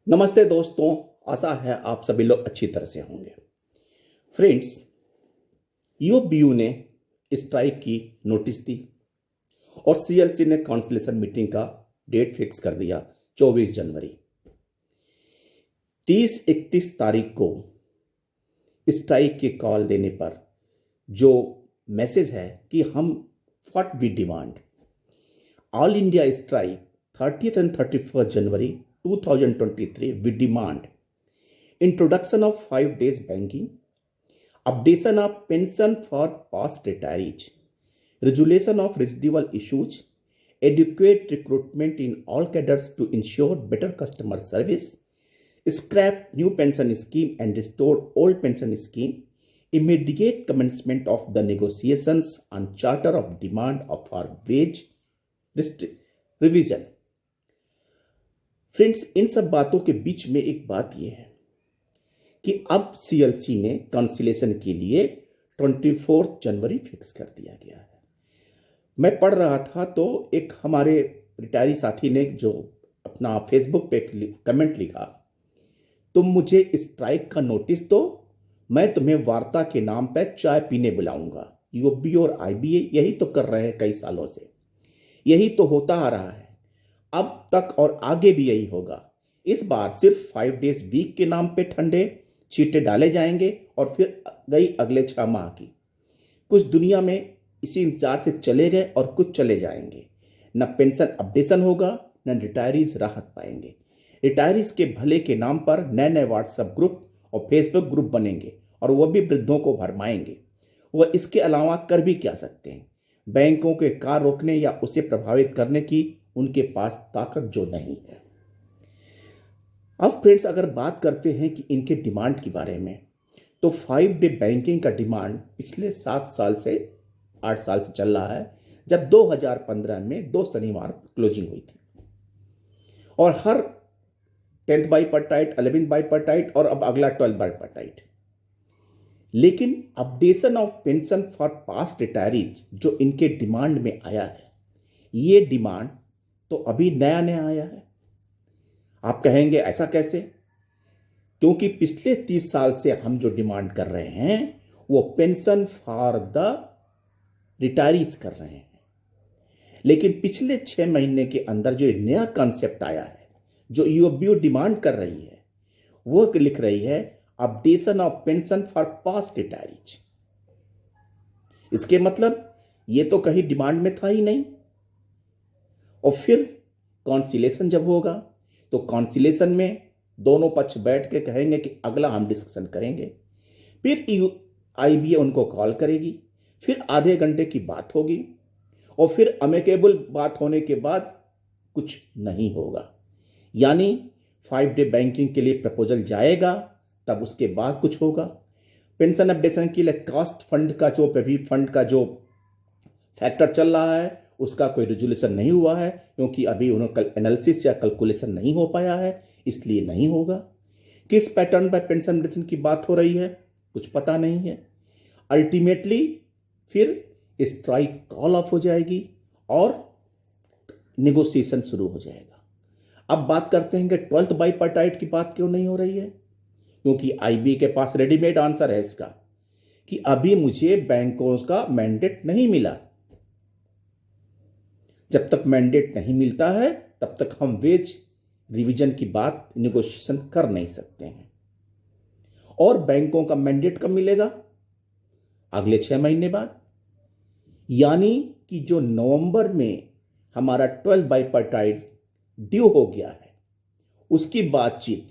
नमस्ते दोस्तों, आशा है आप सभी लोग अच्छी तरह से होंगे। फ्रेंड्स, यूबीयू ने स्ट्राइक की नोटिस दी और सीएलसी ने काउंसिलेशन मीटिंग का डेट फिक्स कर दिया 24 जनवरी। 30-31 तारीख को स्ट्राइक की कॉल देने पर जो मैसेज है कि हम what we demand, all India strike 30th and 31st January 2023, we demand introduction of 5 days banking, updation of pension for past retirees, resolution of residual issues, adequate recruitment in all cadres to ensure better customer service, scrap new pension scheme and restore old pension scheme, immediate commencement of the negotiations on charter of demand of our wage revision। Friends, इन सब बातों के बीच में एक बात यह है कि अब सीएलसी ने काउंसिलेशन के लिए 24 जनवरी फिक्स कर दिया गया है। मैं पढ़ रहा था तो एक हमारे रिटायरी साथी ने जो अपना फेसबुक पे कमेंट लिखा, तुम मुझे स्ट्राइक का नोटिस दो, मैं तुम्हें वार्ता के नाम पर चाय पीने बुलाऊंगा। यूबी और आईबीए यही तो कर रहे हैं, कई सालों से यही तो होता आ रहा है, अब तक और आगे भी यही होगा। इस बार सिर्फ 5 डेज वीक के नाम पे ठंडे छींटे डाले जाएंगे और फिर गई अगले 6 माह की। कुछ दुनिया में इसी इंतजार से चले गए और कुछ चले जाएंगे। न पेंशन अपडेशन होगा, न रिटायरीज राहत पाएंगे। रिटायरीज के भले के नाम पर नए नए व्हाट्सएप ग्रुप और फेसबुक ग्रुप बनेंगे और वह भी वृद्धों को भरमाएंगे। वह इसके अलावा कर भी क्या सकते हैं? बैंकों के कार रोकने या उसे प्रभावित करने की उनके पास ताकत जो नहीं है। अब फ्रेंड्स, अगर बात करते हैं कि इनके डिमांड के बारे में, तो 5 डे बैंकिंग का डिमांड पिछले 7 साल से 8 साल से चल रहा है, जब 2015 में 2 शनिवार क्लोजिंग हुई थी और हर 10th बाइपर्टाइट, 11th बाइपर्टाइट और अब अगला 12th बाइपर्टाइट। लेकिन updation of pension for past retirees जो इनके डिमांड में आया है, ये डिमांड तो अभी नया नया आया है। आप कहेंगे ऐसा कैसे? क्योंकि पिछले 30 साल से हम जो डिमांड कर रहे हैं वो पेंशन फॉर द रिटायरीज कर रहे हैं। लेकिन पिछले 6 महीने के अंदर जो नया कॉन्सेप्ट आया है, जो यूबीयू डिमांड कर रही है, वो लिख रही है updation of pension for past retirees. इसके मतलब ये तो कहीं डिमांड में था ही नहीं। और फिर कॉन्सिलेशन जब होगा तो कॉन्सिलेशन में दोनों पक्ष बैठ के कहेंगे कि अगला हम डिस्कशन करेंगे। फिर आईबीए उनको कॉल करेगी, फिर आधे घंटे की बात होगी और फिर अमेकेबल बात होने के बाद कुछ नहीं होगा। यानी 5 डे बैंकिंग के लिए प्रपोजल जाएगा, तब उसके बाद कुछ होगा। पेंशन अपडेशन के लिए कास्ट फंड का जो फैक्टर चल रहा है उसका कोई रेजोल्यूशन नहीं हुआ है, क्योंकि अभी उन्होंने एनालिसिस या कैलकुलेशन नहीं हो पाया है, इसलिए नहीं होगा। किस पैटर्न पर पेंशन अपडेशन की बात हो रही है कुछ पता नहीं है। अल्टीमेटली फिर स्ट्राइक कॉल ऑफ हो जाएगी और नेगोशिएशन शुरू हो जाएगा। अब बात करते हैं कि 12th बाइपर्टाइट की बात क्यों नहीं हो रही है, क्योंकि आईबी के पास रेडीमेड आंसर है इसका कि अभी मुझे बैंकों का मैंडेट नहीं मिला। जब तक मैंडेट नहीं मिलता है तब तक हम वेज रिवीजन की बात नेगोशिएशन कर नहीं सकते हैं। और बैंकों का मैंडेट कब मिलेगा? अगले 6 महीने बाद। यानी कि जो नवंबर में हमारा 12th बाइपर्टाइट ड्यू हो गया है, उसकी बातचीत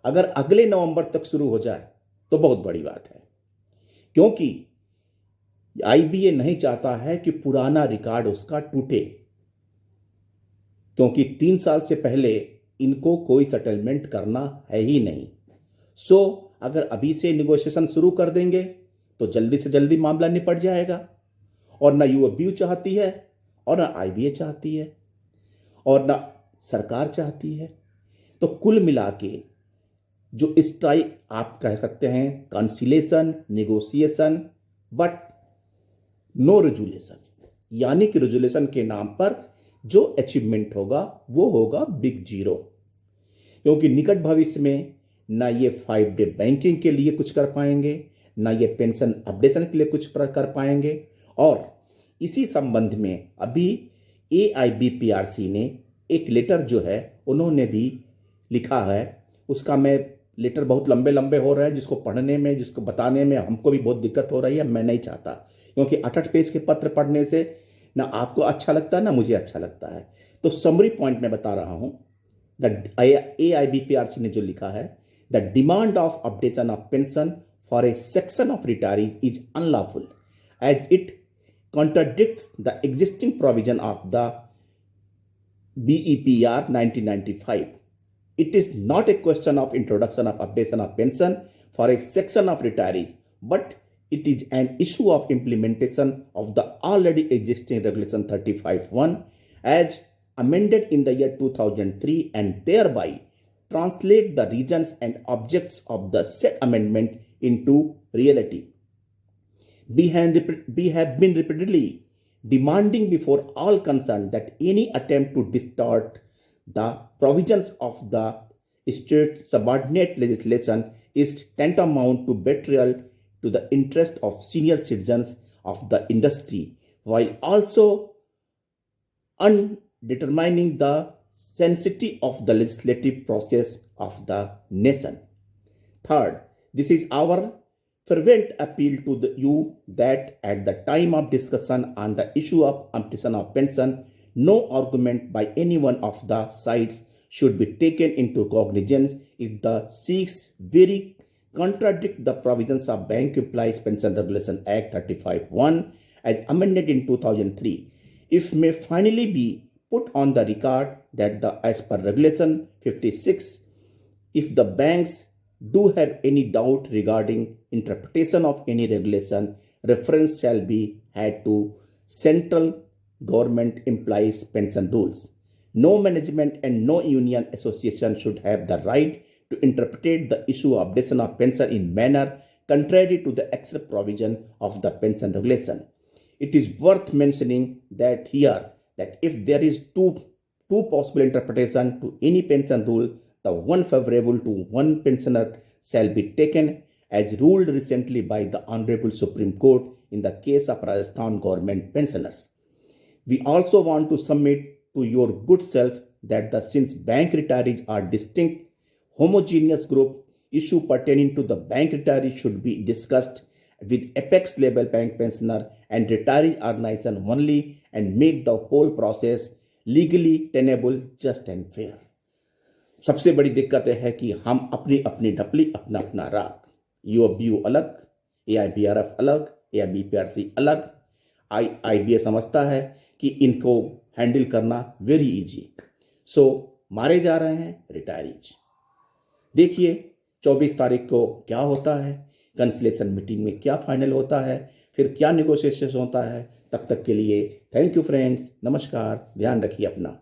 अगर अगले नवंबर तक शुरू हो जाए तो बहुत बड़ी बात है, क्योंकि आईबीए नहीं चाहता है कि पुराना रिकॉर्ड उसका टूटे, क्योंकि 3 साल से पहले इनको कोई सेटलमेंट करना है ही नहीं। सो अगर अभी से नेगोशिएशन शुरू कर देंगे तो जल्दी से जल्दी मामला निपट जाएगा। और ना यूबीयू चाहती है और ना आईबीए चाहती है और ना सरकार चाहती है। तो कुल मिला के जो स्ट्राइक आप कह सकते हैं conciliation, negotiation, but no resolution, यानी कि रेजुलेशन के नाम पर जो अचीवमेंट होगा वो होगा बिग जीरो। क्योंकि निकट भविष्य में ना ये 5 डे बैंकिंग के लिए कुछ कर पाएंगे, ना ये पेंशन अपडेशन के लिए कुछ कर पाएंगे। और इसी संबंध में अभी AIBPRC ने एक लेटर जो है उन्होंने भी लिखा है। उसका मैं लेटर बहुत लंबे लंबे हो रहे हैं, जिसको पढ़ने में, जिसको बताने में हमको भी बहुत दिक्कत हो रही है। मैं नहीं चाहता, क्योंकि 8 पेज के पत्र पढ़ने से ना आपको अच्छा लगता है ना मुझे अच्छा लगता है। तो समरी पॉइंट में बता रहा हूं, द AIBPRC ने जो लिखा है, the demand of updation of pension for a section of retirees is unlawful as it contradicts the existing provision of the BEPR 1995. It is not a question of introduction of updation of pension for a section of retirees, but it is an issue of implementation of the already existing Regulation 35(1) as amended in the year 2003 and thereby translate the reasons and objects of the said amendment into reality. We have been repeatedly demanding before all concerned that any attempt to distort the provisions of the state subordinate legislation is tantamount to betrayal to the interest of senior citizens of the industry, while also undetermining the sanctity of the legislative process of the nation. Third, this is our fervent appeal to you that at the time of discussion on the issue of updation of pension, no argument by any one of the sides should be taken into cognizance if the seeks very contradict the provisions of Bank Employees Pension Regulation Act 35(1) as amended in 2003. If may finally be put on the record that as per Regulation 56, if the banks do have any doubt regarding interpretation of any regulation, reference shall be had to central government employees pension rules. No management and no union association should have the right to interpret the issue of updation of pension in manner contrary to the express provision of the pension regulation. It is worth mentioning that here that if there is two possible interpretation to any pension rule, the one favorable to one pensioner shall be taken as ruled recently by the Honorable Supreme Court in the case of Rajasthan government pensioners. We also want to submit to your good self that since bank retirees are distinct, homogeneous group, issue pertaining to the bank retirees should be discussed with apex level bank pensioner and retiree organization only and make the whole process legally tenable, just and fair. सबसे बड़ी दिक्कत है कि हम अपनी अपनी ढपली, अपना अपना राग, UOBU अलग, AIBRF अलग, AIBPRC अलग। IBA समझता है कि इनको हैंडल करना वेरी इजी। सो मारे जा रहे हैं रिटायरीज। देखिए 24 तारीख को क्या होता है, कंसलेशन मीटिंग में क्या फाइनल होता है, फिर क्या नेगोशिएशन होता है। तब तक के लिए थैंक यू फ्रेंड्स, नमस्कार, ध्यान रखिए अपना।